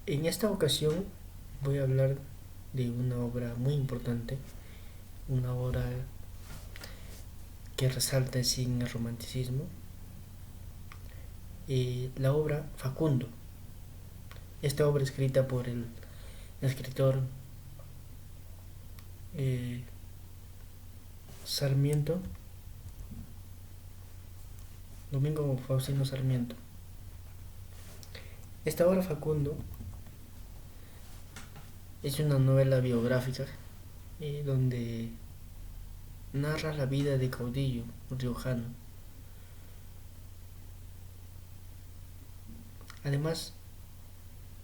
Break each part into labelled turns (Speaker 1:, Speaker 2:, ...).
Speaker 1: En esta ocasión voy a hablar de una obra muy importante, una obra que resalta en el romanticismo, la obra Facundo. Esta obra escrita por el escritor eh, Sarmiento, Domingo Faustino Sarmiento. Esta obra Facundo es una novela biográfica donde narra la vida de caudillo riojano. Además,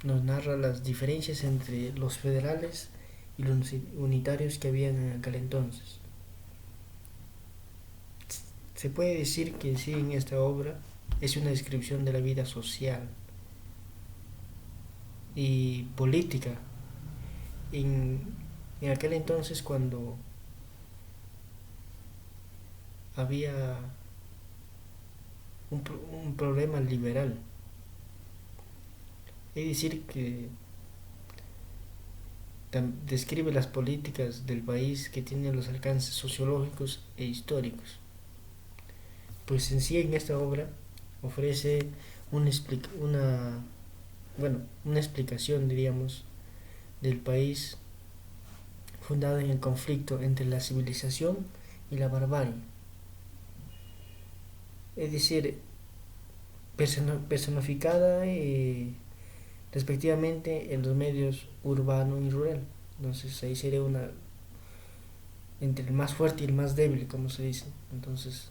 Speaker 1: nos narra las diferencias entre los federales y los unitarios que habían en aquel entonces. Se puede decir que sí, en esta obra es una descripción de la vida social y política en, en aquel entonces, cuando había un problema liberal. Es decir, que describe las políticas del país que tienen los alcances sociológicos e históricos. Pues en sí, en esta obra ofrece una, una, una explicación, diríamos, del país fundado en el conflicto entre la civilización y la barbarie. Es decir, personificada respectivamente en los medios urbano y rural. Entonces ahí sería una entre el más fuerte y el más débil, como se dice. Entonces,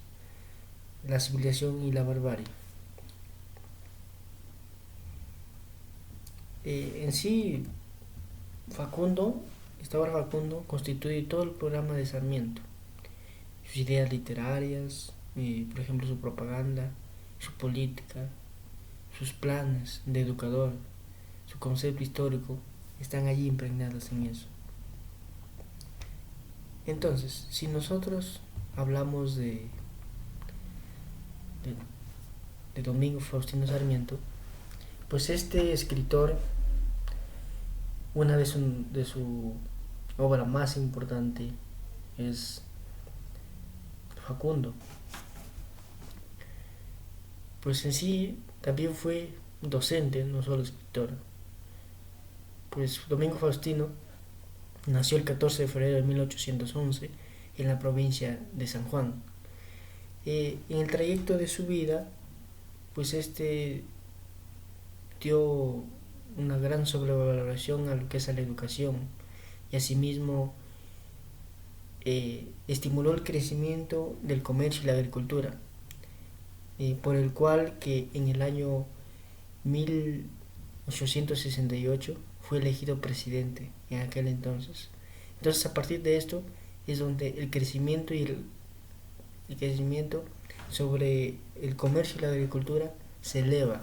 Speaker 1: la civilización y la barbarie. En sí, Facundo, esta obra Facundo constituye todo el programa de Sarmiento. Sus ideas literarias, por ejemplo su propaganda, su política, sus planes de educador, su concepto histórico, están allí impregnados en eso. Entonces, si nosotros hablamos de, de Domingo Faustino Sarmiento, pues este escritor, una de su obra más importante es Facundo. Pues en sí también fue docente, no solo escritor. Pues Domingo Faustino nació el 14 de febrero de 1811 en la provincia de San Juan. En el trayecto de su vida, pues este dio una gran sobrevaloración a lo que es a la educación y asimismo estimuló el crecimiento del comercio y la agricultura, por el cual que en el año 1868 fue elegido presidente en aquel entonces. Entonces a partir de esto es donde el crecimiento el crecimiento sobre el comercio y la agricultura se eleva.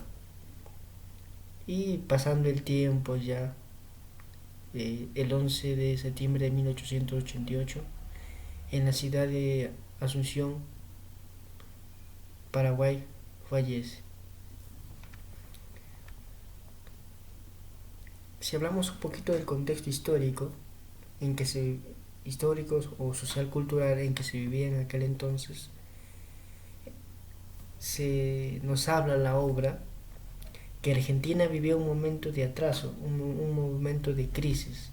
Speaker 1: Y pasando el tiempo ya, el 11 de septiembre de 1888, en la ciudad de Asunción, Paraguay, fallece. Si hablamos un poquito del contexto histórico en que se históricos o social cultural en que se vivía en aquel entonces, se nos habla la obra que Argentina vivía un momento de atraso, un momento de crisis,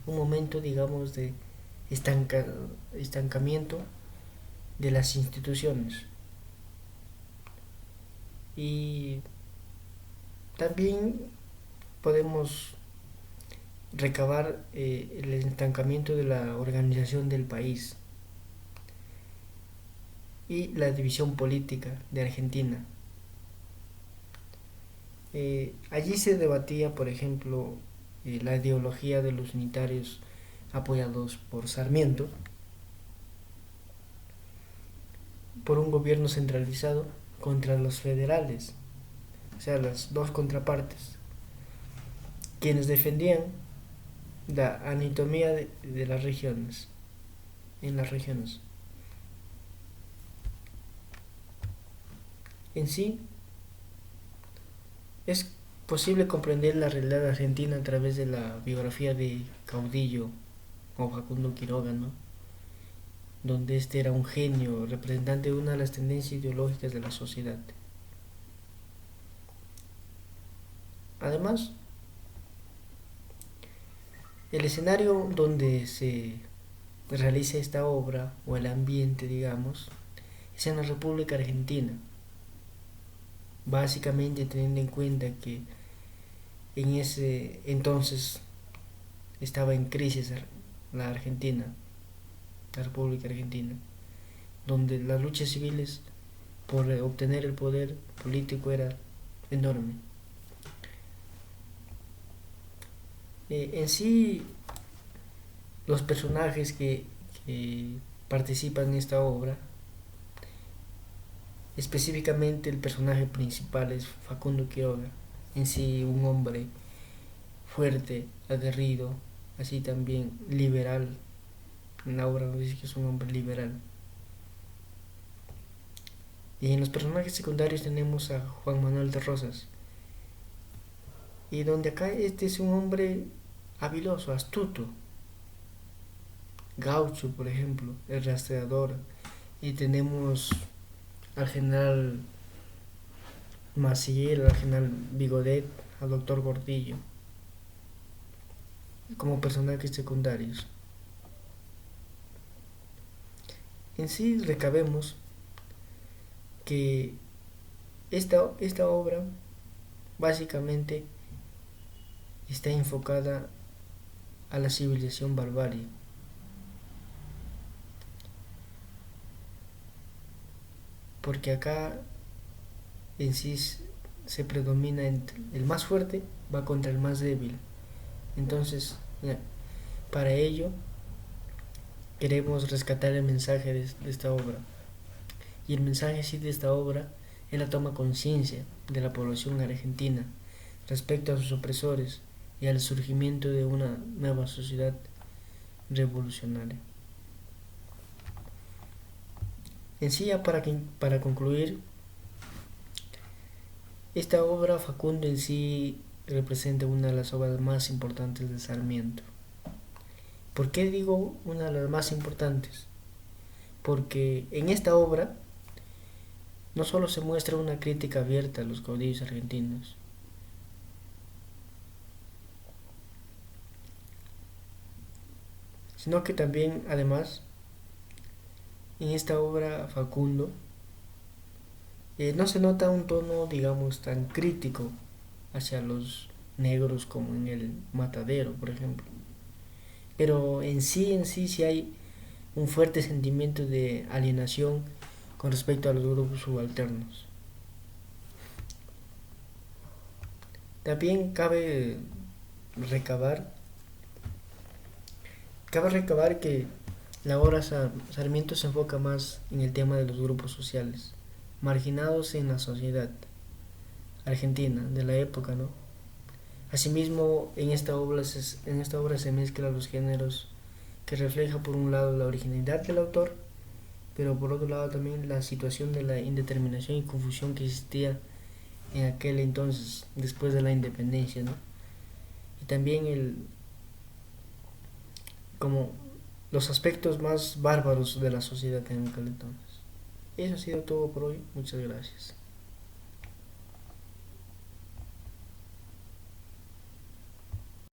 Speaker 1: un momento, digamos, de estancamiento de las instituciones. Y también podemos recabar el estancamiento de la organización del país y la división política de Argentina. Allí se debatía, por ejemplo, la ideología de los unitarios apoyados por Sarmiento, por un gobierno centralizado contra los federales, o sea, las dos contrapartes, quienes defendían la anatomía de las regiones, en las regiones. En sí, es posible comprender la realidad argentina a través de la biografía de Caudillo o Facundo Quiroga, ¿no? Donde este era un genio, representante de una de las tendencias ideológicas de la sociedad. Además, el escenario donde se realiza esta obra, o el ambiente, digamos, es en la República Argentina. Básicamente teniendo en cuenta que en ese entonces estaba en crisis la Argentina, la República Argentina, donde las luchas civiles por obtener el poder político era enorme. En sí, los personajes que participan en esta obra, específicamente el personaje principal es Facundo Quiroga, en sí un hombre fuerte, aguerrido, así también liberal. En la obra nos dice que es un hombre liberal. Y en los personajes secundarios tenemos a Juan Manuel de Rosas, y donde acá este es un hombre habiloso, astuto, gaucho, por ejemplo, el rastreador. Y tenemos al general Maciel, al general Bigodet, al doctor Gordillo, como personajes secundarios. En sí recabemos que esta obra básicamente está enfocada a la civilización barbarie. Porque acá en sí se predomina entre el más fuerte va contra el más débil. Entonces, para ello queremos rescatar el mensaje de esta obra. Y el mensaje sí de esta obra es la toma conciencia de la población argentina respecto a sus opresores y al surgimiento de una nueva sociedad revolucionaria. En sí, ya para concluir, esta obra Facundo en sí representa una de las obras más importantes de Sarmiento. ¿Por qué digo una de las más importantes? Porque en esta obra no solo se muestra una crítica abierta a los caudillos argentinos, sino que también, además, en esta obra Facundo no se nota un tono, digamos, tan crítico hacia los negros como en el Matadero, por ejemplo. Pero en sí hay un fuerte sentimiento de alienación con respecto a los grupos subalternos. También recabar, cabe recabar que la obra Sarmiento se enfoca más en el tema de los grupos sociales, marginados en la sociedad argentina de la época, ¿no? Asimismo, en esta obra se mezclan los géneros que refleja por un lado la originalidad del autor, pero por otro lado también la situación de la indeterminación y confusión que existía en aquel entonces, después de la independencia, ¿no? Y también como los aspectos más bárbaros de la sociedad en aquel entonces. Eso ha sido todo por hoy. Muchas gracias.